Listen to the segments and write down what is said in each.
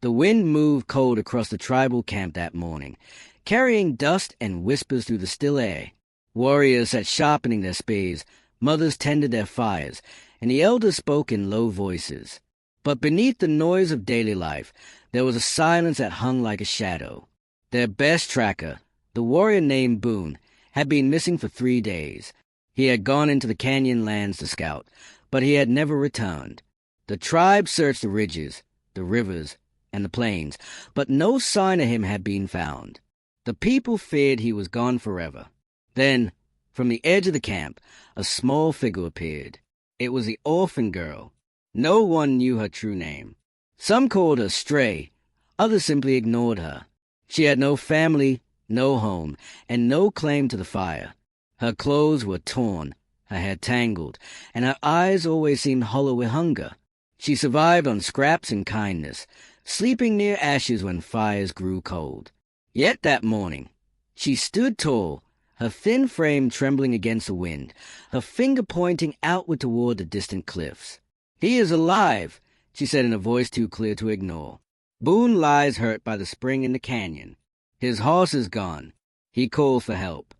The wind moved cold across the tribal camp that morning, carrying dust and whispers through the still air. Warriors sat sharpening their spears, mothers tended their fires, and the elders spoke in low voices. But beneath the noise of daily life, there was a silence that hung like a shadow. Their best tracker, the warrior named Boone, had been missing for 3 days. He had gone into the canyon lands to scout, but he had never returned. The tribe searched the ridges, the rivers, and the plains, but no sign of him had been found. The people feared he was gone forever. Then, from the edge of the camp, a small figure appeared. It was the orphan girl. No one knew her true name. Some called her Stray, others simply ignored her. She had no family, no home, and no claim to the fire. Her clothes were torn, her hair tangled, and her eyes always seemed hollow with hunger. She survived on scraps and kindness, sleeping near ashes when fires grew cold. Yet that morning, she stood tall, her thin frame trembling against the wind, her finger pointing outward toward the distant cliffs. "He is alive," she said in a voice too clear to ignore. "Boone lies hurt by the spring in the canyon. His horse is gone. He calls for help."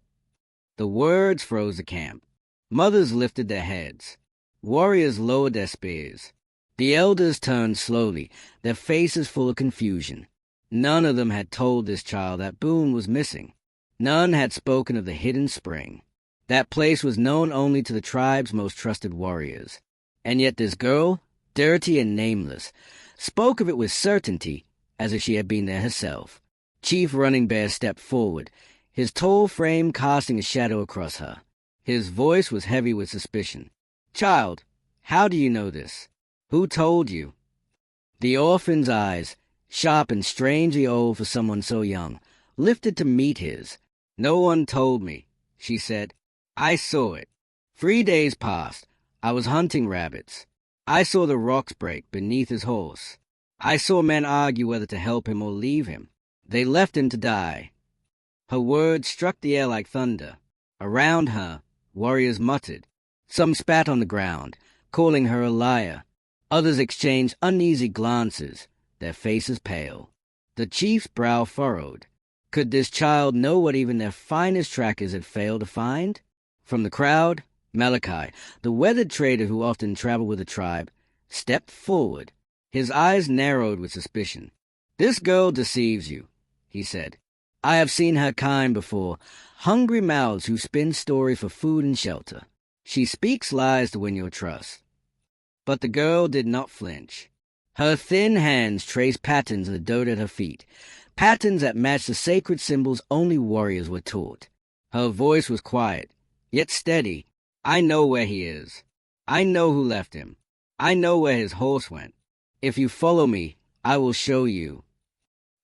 The words froze the camp. Mothers lifted their heads. Warriors lowered their spears. The elders turned slowly, their faces full of confusion. None of them had told this child that Boone was missing. None had spoken of the hidden spring. That place was known only to the tribe's most trusted warriors. And yet this girl, dirty and nameless, spoke of it with certainty, as if she had been there herself. Chief Running Bear stepped forward, his tall frame casting a shadow across her. His voice was heavy with suspicion. "Child, how do you know this? Who told you?" The orphan's eyes, sharp and strangely old for someone so young, lifted to meet his. "No one told me," she said. "I saw it. 3 days passed. I was hunting rabbits. I saw the rocks break beneath his horse. I saw men argue whether to help him or leave him. They left him to die." Her words struck the air like thunder. Around her, warriors muttered. Some spat on the ground, calling her a liar. Others exchanged uneasy glances, their faces pale. The chief's brow furrowed. Could this child know what even their finest trackers had failed to find? From the crowd, Malachi, the weathered trader who often traveled with the tribe, stepped forward. His eyes narrowed with suspicion. "This girl deceives you," he said. "I have seen her kind before, hungry mouths who spin story for food and shelter. She speaks lies to win your trust." But the girl did not flinch. Her thin hands traced patterns in the dirt at her feet, patterns that matched the sacred symbols only warriors were taught. Her voice was quiet, yet steady. "I know where he is. I know who left him. I know where his horse went. If you follow me, I will show you."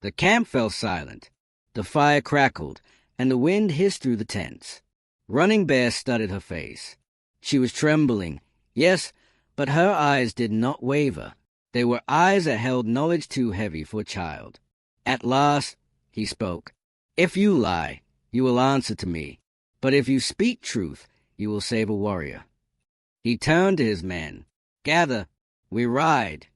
The camp fell silent. The fire crackled, and the wind hissed through the tents. Running Bear studied her face. She was trembling, yes, but her eyes did not waver. They were eyes that held knowledge too heavy for a child. At last, he spoke. "If you lie, you will answer to me. But if you speak truth, you will save a warrior." He turned to his men. "Gather, we ride."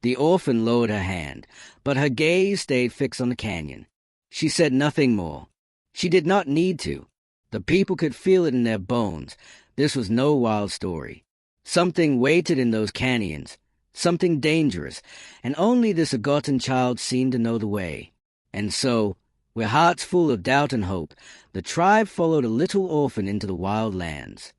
The orphan lowered her hand, but her gaze stayed fixed on the canyon. She said nothing more. She did not need to. The people could feel it in their bones. This was no wild story. Something waited in those canyons, something dangerous, and only this forgotten child seemed to know the way. And so, with hearts full of doubt and hope, the tribe followed a little orphan into the wild lands.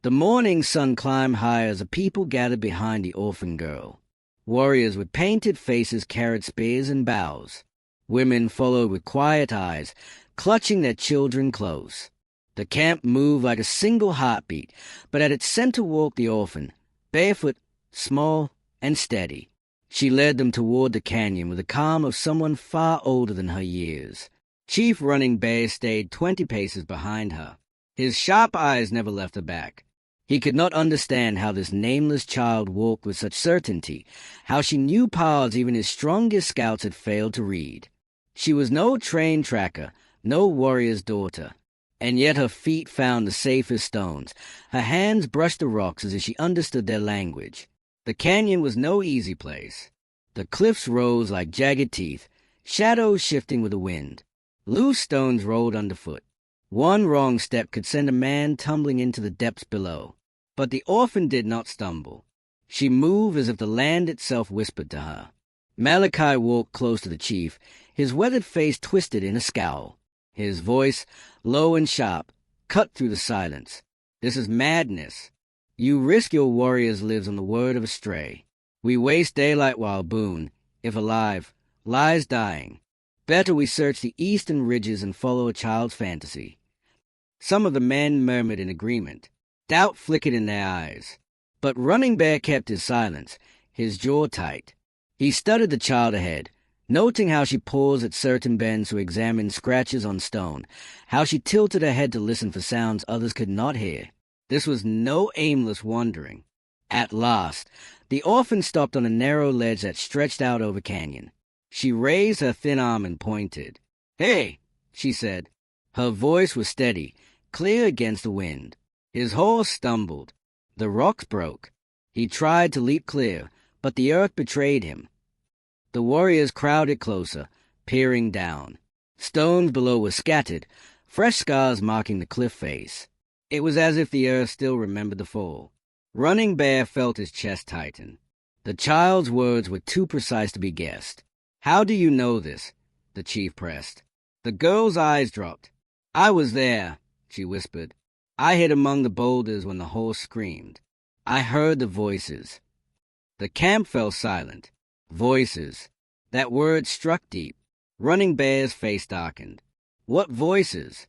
The morning sun climbed higher as the people gathered behind the orphan girl. Warriors with painted faces carried spears and bows. Women followed with quiet eyes, clutching their children close. The camp moved like a single heartbeat, but at its center walked the orphan, barefoot, small, and steady. She led them toward the canyon with the calm of someone far older than her years. Chief Running Bear stayed 20 paces behind her. His sharp eyes never left her back. He could not understand how this nameless child walked with such certainty, how she knew paths even his strongest scouts had failed to read. She was no trained tracker, no warrior's daughter. And yet her feet found the safest stones. Her hands brushed the rocks as if she understood their language. The canyon was no easy place. The cliffs rose like jagged teeth, shadows shifting with the wind. Loose stones rolled underfoot. One wrong step could send a man tumbling into the depths below. But the orphan did not stumble. She moved as if the land itself whispered to her. Malachi walked close to the chief, his weathered face twisted in a scowl. His voice, low and sharp, cut through the silence. "This is madness. You risk your warriors' lives on the word of a stray. We waste daylight while Boone, if alive, lies dying. Better we search the eastern ridges and follow a child's fantasy." Some of the men murmured in agreement. Doubt flickered in their eyes. But Running Bear kept his silence, his jaw tight. He studied the child ahead, noting how she paused at certain bends to examine scratches on stone, how she tilted her head to listen for sounds others could not hear. This was no aimless wandering. At last, the orphan stopped on a narrow ledge that stretched out over canyon. She raised her thin arm and pointed. "Hey," she said. Her voice was steady, clear against the wind. His horse stumbled. The rocks broke. He tried to leap clear, but the earth betrayed him. The warriors crowded closer, peering down. Stones below were scattered, fresh scars marking the cliff face. It was as if the earth still remembered the fall. Running Bear felt his chest tighten. The child's words were too precise to be guessed. "How do you know this?" the chief pressed. The girl's eyes dropped. "I was there," she whispered. "I hid among the boulders when the horse screamed. I heard the voices." The camp fell silent. Voices. That word struck deep. Running Bear's face darkened. What voices?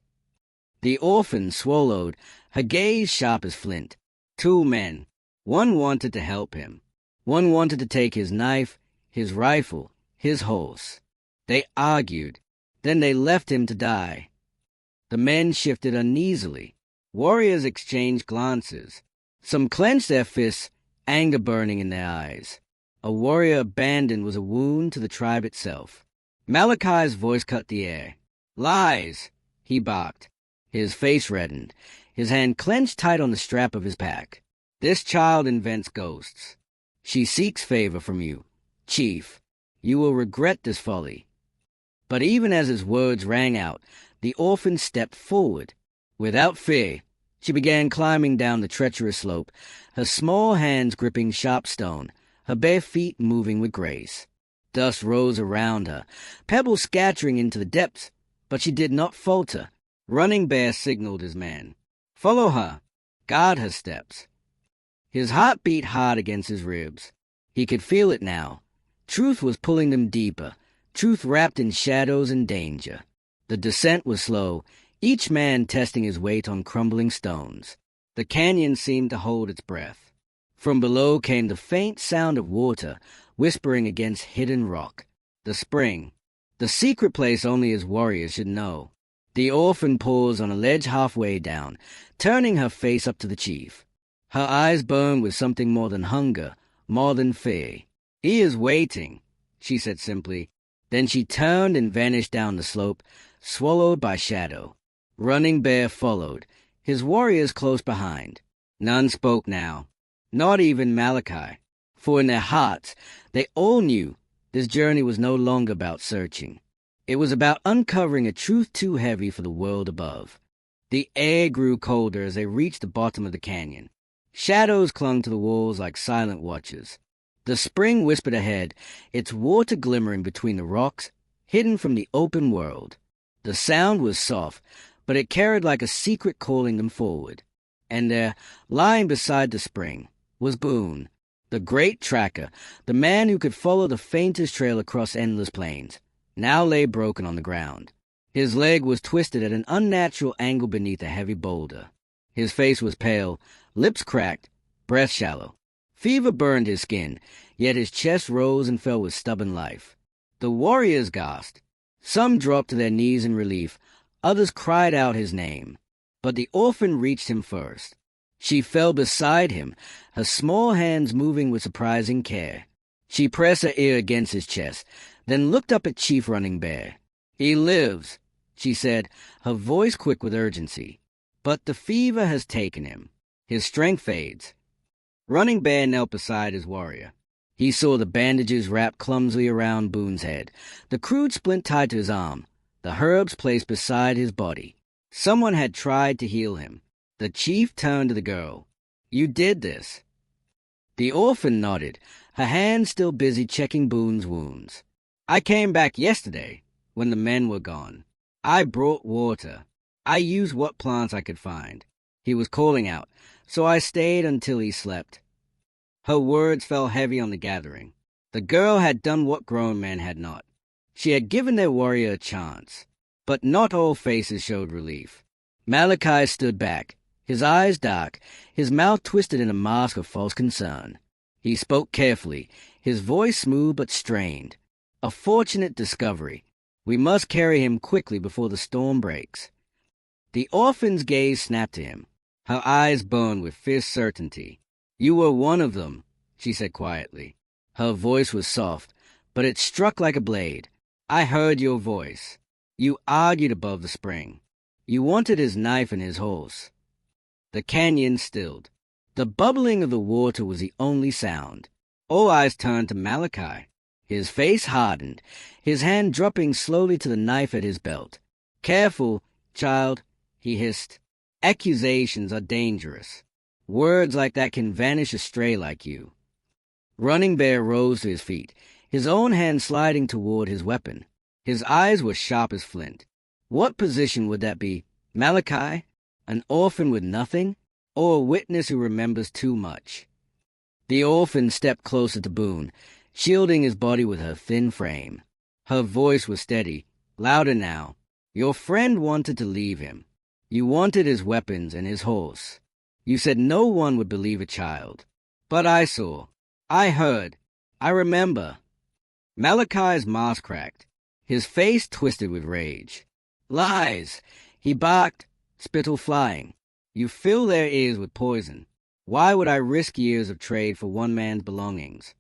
The orphan swallowed, her gaze sharp as flint. Two men. One wanted to help him. One wanted to take his knife, his rifle, his horse. They argued. Then they left him to die. The men shifted uneasily. Warriors exchanged glances. Some clenched their fists, anger burning in their eyes. A warrior abandoned was a wound to the tribe itself. Malachi's voice cut the air. "Lies!" he barked. His face reddened. His hand clenched tight on the strap of his pack. "This child invents ghosts. She seeks favor from you. Chief, you will regret this folly." But even as his words rang out, the orphan stepped forward. Without fear, she began climbing down the treacherous slope, her small hands gripping sharp stone, her bare feet moving with grace. Dust rose around her, pebbles scattering into the depths, but she did not falter. Running Bear signaled his man. "Follow her. Guard her steps." His heart beat hard against his ribs. He could feel it now. Truth was pulling them deeper, truth wrapped in shadows and danger. The descent was slow, each man testing his weight on crumbling stones. The canyon seemed to hold its breath. From below came the faint sound of water whispering against hidden rock. The spring. The secret place only his warriors should know. The orphan paused on a ledge halfway down, turning her face up to the chief. Her eyes burned with something more than hunger, more than fear. "He is waiting," she said simply. Then she turned and vanished down the slope, swallowed by shadow. Running Bear followed, his warriors close behind. None spoke now, not even Malachi, for in their hearts they all knew this journey was no longer about searching. It was about uncovering a truth too heavy for the world above. The air grew colder as they reached the bottom of the canyon. Shadows clung to the walls like silent watchers. The spring whispered ahead, its water glimmering between the rocks, hidden from the open world. The sound was soft, but it carried like a secret calling them forward. And there, lying beside the spring, was Boone, the great tracker, the man who could follow the faintest trail across endless plains, now lay broken on the ground. His leg was twisted at an unnatural angle beneath a heavy boulder. His face was pale, lips cracked, breath shallow. Fever burned his skin, yet his chest rose and fell with stubborn life. The warriors gasped. Some dropped to their knees in relief, others cried out his name. But the orphan reached him first. She fell beside him, her small hands moving with surprising care. She pressed her ear against his chest, then looked up at Chief Running Bear. "He lives," she said, her voice quick with urgency. "But the fever has taken him. His strength fades." Running Bear knelt beside his warrior. He saw the bandages wrapped clumsily around Boone's head, the crude splint tied to his arm, the herbs placed beside his body. Someone had tried to heal him. The chief turned to the girl. "You did this." The orphan nodded, her hands still busy checking Boone's wounds. "I came back yesterday, when the men were gone. I brought water. I used what plants I could find." He was calling out, "So I stayed until he slept." Her words fell heavy on the gathering. The girl had done what grown men had not. She had given their warrior a chance. But not all faces showed relief. Malachi stood back, his eyes dark, his mouth twisted in a mask of false concern. He spoke carefully, his voice smooth but strained. "A fortunate discovery. We must carry him quickly before the storm breaks." The orphan's gaze snapped to him. Her eyes burned with fierce certainty. "You were one of them," she said quietly. Her voice was soft, but it struck like a blade. "I heard your voice. You argued above the spring. You wanted his knife and his horse." The canyon stilled. The bubbling of the water was the only sound. All eyes turned to Malachi. His face hardened, his hand dropping slowly to the knife at his belt. "Careful, child," he hissed. "Accusations are dangerous. Words like that can vanish astray like you." Running Bear rose to his feet, his own hand sliding toward his weapon. His eyes were sharp as flint. What position would that be? Malachi? An orphan with nothing? Or a witness who remembers too much? The orphan stepped closer to Boone, shielding his body with her thin frame. Her voice was steady, louder now. "Your friend wanted to leave him. You wanted his weapons and his horse. You said no one would believe a child. But I saw. I heard. I remember." Malachi's mask cracked. His face twisted with rage. "Lies!" he barked, spittle flying. "You fill their ears with poison. Why would I risk years of trade for one man's belongings?"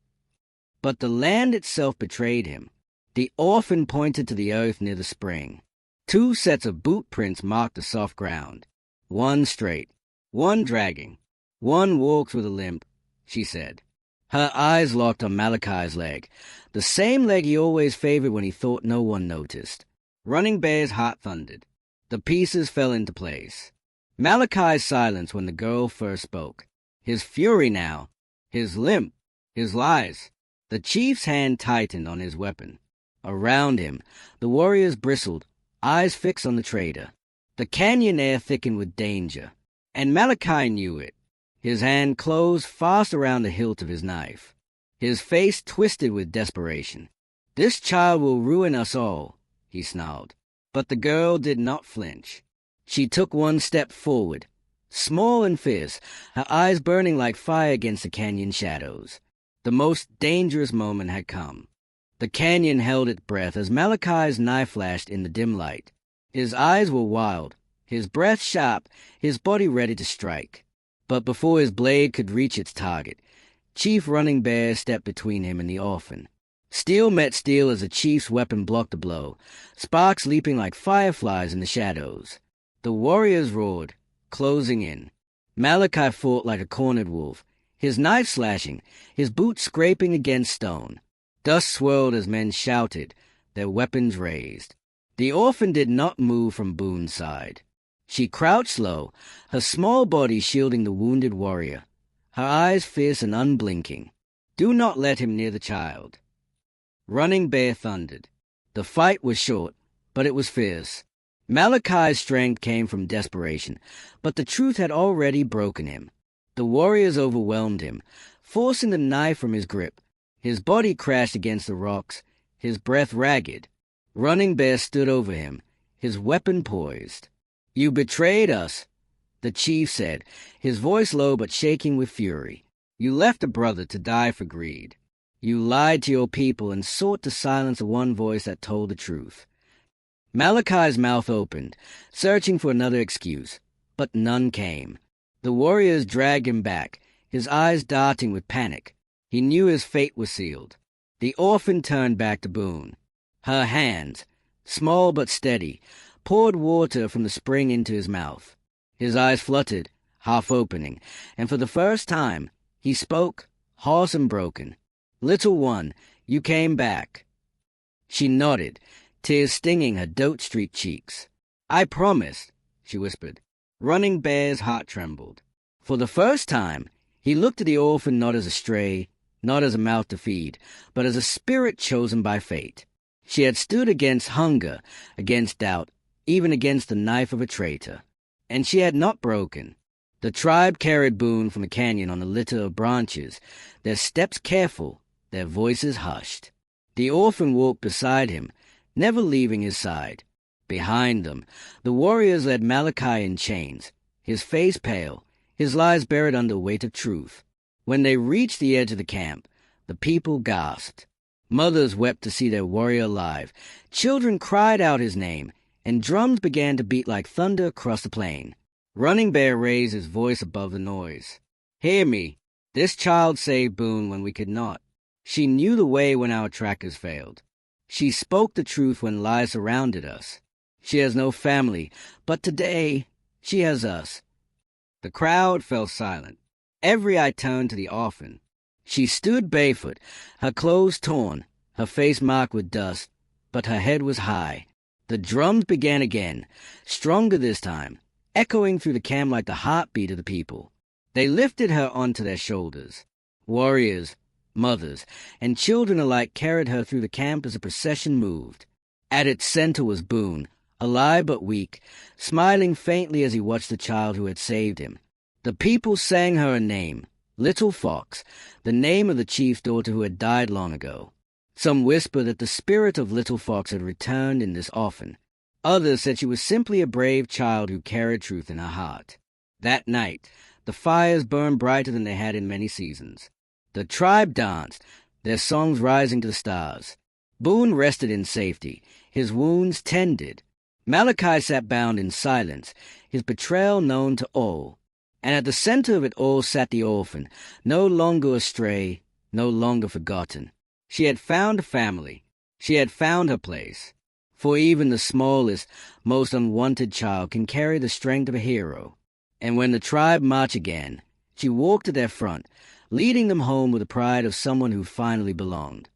But the land itself betrayed him. The orphan pointed to the earth near the spring. 2 sets of boot prints marked the soft ground. One straight, one dragging. "One walks with a limp," she said. Her eyes locked on Malachi's leg, the same leg he always favored when he thought no one noticed. Running Bear's heart thundered. The pieces fell into place. Malachi's silence when the girl first spoke. His fury now. His limp. His lies. The chief's hand tightened on his weapon. Around him, the warriors bristled, eyes fixed on the traitor. The canyon air thickened with danger, and Malachi knew it. His hand closed fast around the hilt of his knife. His face twisted with desperation. "This child will ruin us all," he snarled. But the girl did not flinch. She took one step forward, small and fierce, her eyes burning like fire against the canyon shadows. The most dangerous moment had come. The canyon held its breath as Malachi's knife flashed in the dim light. His eyes were wild, his breath sharp, his body ready to strike. But before his blade could reach its target, Chief Running Bear stepped between him and the orphan. Steel met steel as the chief's weapon blocked the blow, sparks leaping like fireflies in the shadows. The warriors roared, closing in. Malachi fought like a cornered wolf, his knife slashing, his boots scraping against stone. Dust swirled as men shouted, their weapons raised. The orphan did not move from Boone's side. She crouched low, her small body shielding the wounded warrior, her eyes fierce and unblinking. "Do not let him near the child." Running Bear thundered. The fight was short, but it was fierce. Malachi's strength came from desperation, but the truth had already broken him. The warriors overwhelmed him, forcing the knife from his grip. His body crashed against the rocks, his breath ragged. Running Bear stood over him, his weapon poised. "You betrayed us," the chief said, his voice low but shaking with fury. "You left a brother to die for greed. You lied to your people and sought to silence the one voice that told the truth." Malachi's mouth opened, searching for another excuse, but none came. The warriors dragged him back, his eyes darting with panic. He knew his fate was sealed. The orphan turned back to Boone. Her hands, small but steady, poured water from the spring into his mouth. His eyes fluttered, half opening, and for the first time, he spoke, hoarse and broken. "Little one, you came back." She nodded, tears stinging her Dote Street cheeks. "I promised," she whispered. Running Bear's heart trembled. For the first time, he looked at the orphan not as a stray, not as a mouth to feed, but as a spirit chosen by fate. She had stood against hunger, against doubt, even against the knife of a traitor. And she had not broken. The tribe carried Boone from the canyon on a litter of branches, their steps careful, their voices hushed. The orphan walked beside him, never leaving his side. Behind them, the warriors led Malachi in chains, his face pale, his lies buried under the weight of truth. When they reached the edge of the camp, the people gasped. Mothers wept to see their warrior alive. Children cried out his name, and drums began to beat like thunder across the plain. Running Bear raised his voice above the noise. "Hear me. This child saved Boone when we could not. She knew the way when our trackers failed. She spoke the truth when lies surrounded us. She has no family, but today she has us." The crowd fell silent. Every eye turned to the orphan. She stood barefoot, her clothes torn, her face marked with dust, but her head was high. The drums began again, stronger this time, echoing through the camp like the heartbeat of the people. They lifted her onto their shoulders. Warriors, mothers, and children alike carried her through the camp as the procession moved. At its center was Boone, alive but weak, smiling faintly as he watched the child who had saved him. The people sang her a name, Little Fox, the name of the chief's daughter who had died long ago. Some whispered that the spirit of Little Fox had returned in this orphan. Others said she was simply a brave child who carried truth in her heart. That night, the fires burned brighter than they had in many seasons. The tribe danced, their songs rising to the stars. Boone rested in safety, his wounds tended. Malachi sat bound in silence, his betrayal known to all. And at the center of it all sat the orphan, no longer astray, no longer forgotten. She had found a family. She had found her place. For even the smallest, most unwanted child can carry the strength of a hero. And when the tribe marched again, she walked to their front, leading them home with the pride of someone who finally belonged.